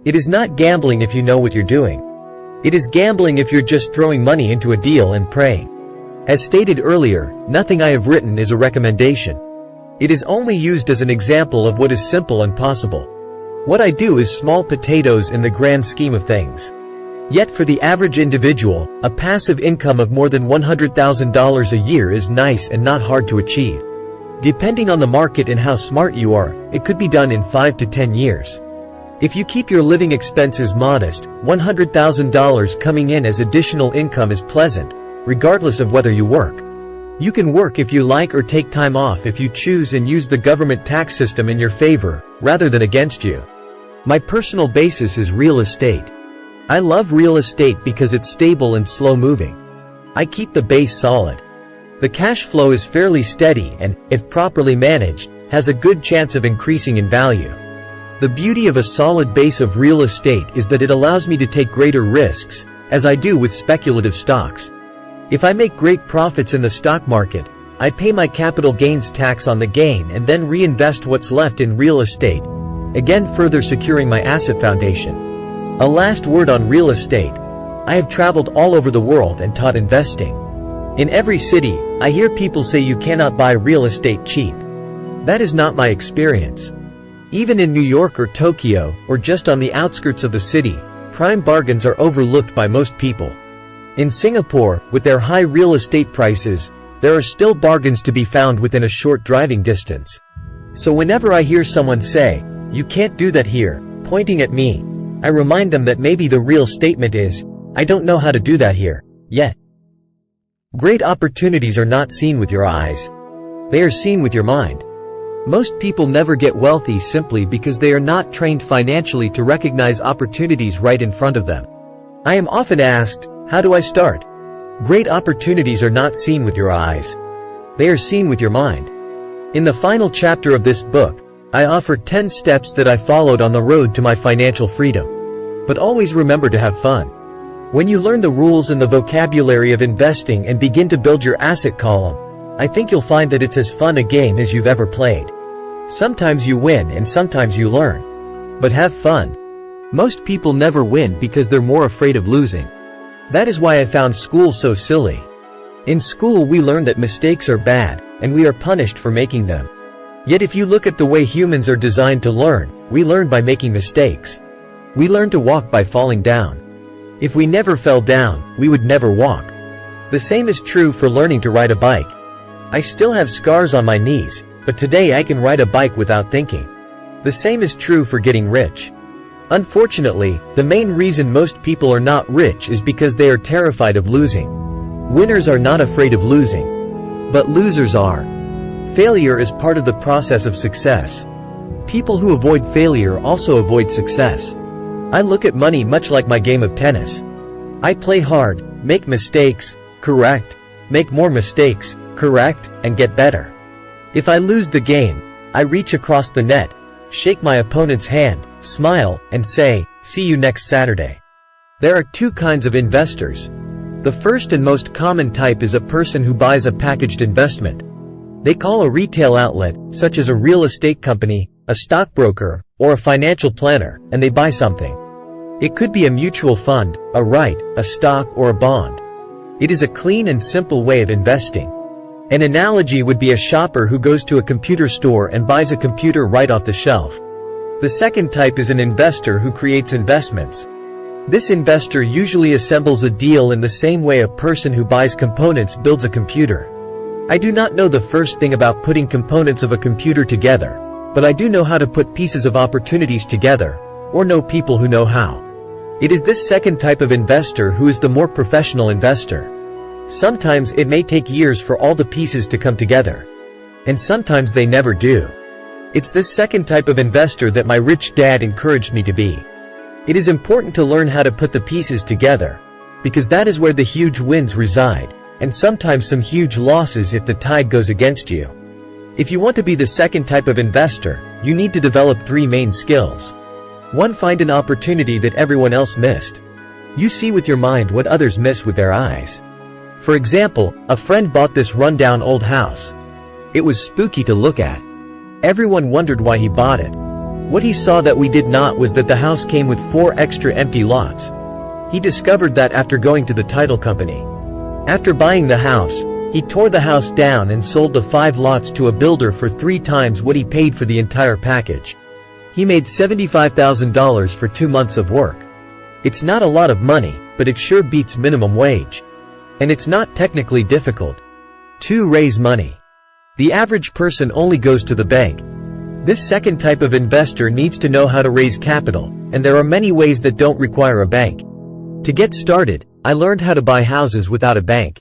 It is not gambling if you know what you're doing. It is gambling if you're just throwing money into a deal and praying. As stated earlier, nothing I have written is a recommendation. It is only used as an example of what is simple and possible. What I do is small potatoes in the grand scheme of things. Yet for the average individual, a passive income of more than $100,000 a year is nice and not hard to achieve. Depending on the market and how smart you are, it could be done in 5 to 10 years. If you keep your living expenses modest, $100,000 coming in as additional income is pleasant, regardless of whether you work. You can work if you like or take time off if you choose, and use the government tax system in your favor, rather than against you. My personal basis is real estate. I love real estate because it's stable and slow-moving. I keep the base solid. The cash flow is fairly steady and, if properly managed, has a good chance of increasing in value. The beauty of a solid base of real estate is that it allows me to take greater risks, as I do with speculative stocks. If I make great profits in the stock market, I pay my capital gains tax on the gain and then reinvest what's left in real estate, again further securing my asset foundation. A last word on real estate. I have traveled all over the world and taught investing. In every city, I hear people say you cannot buy real estate cheap. That is not my experience. Even in New York or Tokyo, or just on the outskirts of the city, prime bargains are overlooked by most people. In Singapore, with their high real estate prices, there are still bargains to be found within a short driving distance. So whenever I hear someone say, "You can't do that here," pointing at me, I remind them that maybe the real statement is, "I don't know how to do that here, yet." Great opportunities are not seen with your eyes. They are seen with your mind. Most people never get wealthy simply because they are not trained financially to recognize opportunities right in front of them. I am often asked, how do I start? Great opportunities are not seen with your eyes. They are seen with your mind. In the final chapter of this book, I offer 10 steps that I followed on the road to my financial freedom. But always remember to have fun. When you learn the rules and the vocabulary of investing and begin to build your asset column, I think you'll find that it's as fun a game as you've ever played. Sometimes you win and sometimes you learn. But have fun. Most people never win because they're more afraid of losing. That is why I found school so silly. In school we learn that mistakes are bad, and we are punished for making them. Yet if you look at the way humans are designed to learn, we learn by making mistakes. We learn to walk by falling down. If we never fell down, we would never walk. The same is true for learning to ride a bike. I still have scars on my knees, but today I can ride a bike without thinking. The same is true for getting rich. Unfortunately, the main reason most people are not rich is because they are terrified of losing. Winners are not afraid of losing. But losers are. Failure is part of the process of success. People who avoid failure also avoid success. I look at money much like my game of tennis. I play hard, make mistakes, correct, make more mistakes, correct, and get better. If I lose the game, I reach across the net, shake my opponent's hand, smile, and say, "See you next Saturday." There are two kinds of investors. The first and most common type is a person who buys a packaged investment. They call a retail outlet, such as a real estate company, a stockbroker, or a financial planner, and they buy something. It could be a mutual fund, a right, a stock, or a bond. It is a clean and simple way of investing. An analogy would be a shopper who goes to a computer store and buys a computer right off the shelf. The second type is an investor who creates investments. This investor usually assembles a deal in the same way a person who buys components builds a computer. I do not know the first thing about putting components of a computer together, but I do know how to put pieces of opportunities together, or know people who know how. It is this second type of investor who is the more professional investor. Sometimes it may take years for all the pieces to come together. And sometimes they never do. It's this second type of investor that my rich dad encouraged me to be. It is important to learn how to put the pieces together, because that is where the huge wins reside, and sometimes some huge losses if the tide goes against you. If you want to be the second type of investor, you need to develop 3 main skills. 1. Find an opportunity that everyone else missed. You see with your mind what others miss with their eyes. For example, a friend bought this rundown old house. It was spooky to look at. Everyone wondered why he bought it. What he saw that we did not was that the house came with 4 extra empty lots. He discovered that after going to the title company. After buying the house, he tore the house down and sold the 5 lots to a builder for 3 times what he paid for the entire package. He made $75,000 for 2 months of work. It's not a lot of money, but it sure beats minimum wage. And it's not technically difficult. 2. Raise money. The average person only goes to the bank. This second type of investor needs to know how to raise capital, and there are many ways that don't require a bank. To get started, I learned how to buy houses without a bank.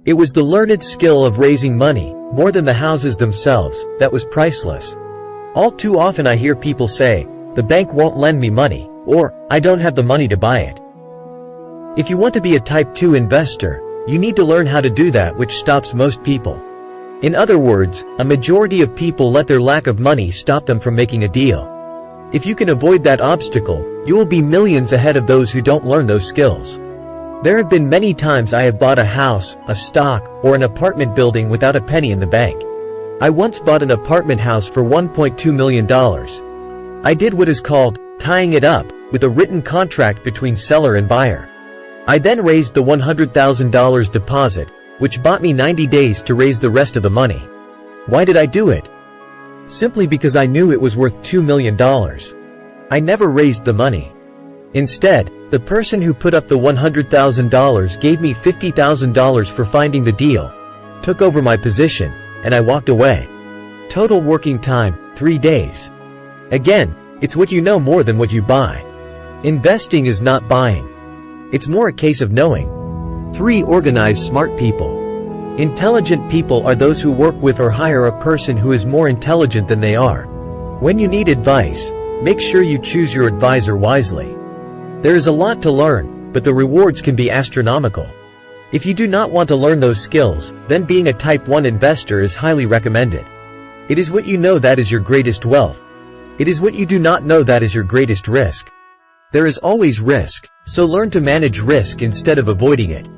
It was the learned skill of raising money, more than the houses themselves, that was priceless. All too often I hear people say, "The bank won't lend me money," or, "I don't have the money to buy it." If you want to be a Type 2 investor, you need to learn how to do that, which stops most people. In other words, a majority of people let their lack of money stop them from making a deal. If you can avoid that obstacle, you will be millions ahead of those who don't learn those skills. There have been many times I have bought a house, a stock, or an apartment building without a penny in the bank. I once bought an apartment house for $1.2 million. I did what is called tying it up, with a written contract between seller and buyer. I then raised the $100,000 deposit, which bought me 90 days to raise the rest of the money. Why did I do it? Simply because I knew it was worth $2 million. I never raised the money. Instead, the person who put up the $100,000 gave me $50,000 for finding the deal, took over my position, and I walked away. Total working time, 3 days. Again, it's what you know more than what you buy. Investing is not buying. It's more a case of knowing. 3. Organize smart people. Intelligent people are those who work with or hire a person who is more intelligent than they are. When you need advice, make sure you choose your advisor wisely. There is a lot to learn, but the rewards can be astronomical. If you do not want to learn those skills, then being a Type 1 investor is highly recommended. It is what you know that is your greatest wealth. It is what you do not know that is your greatest risk. There is always risk, so learn to manage risk instead of avoiding it.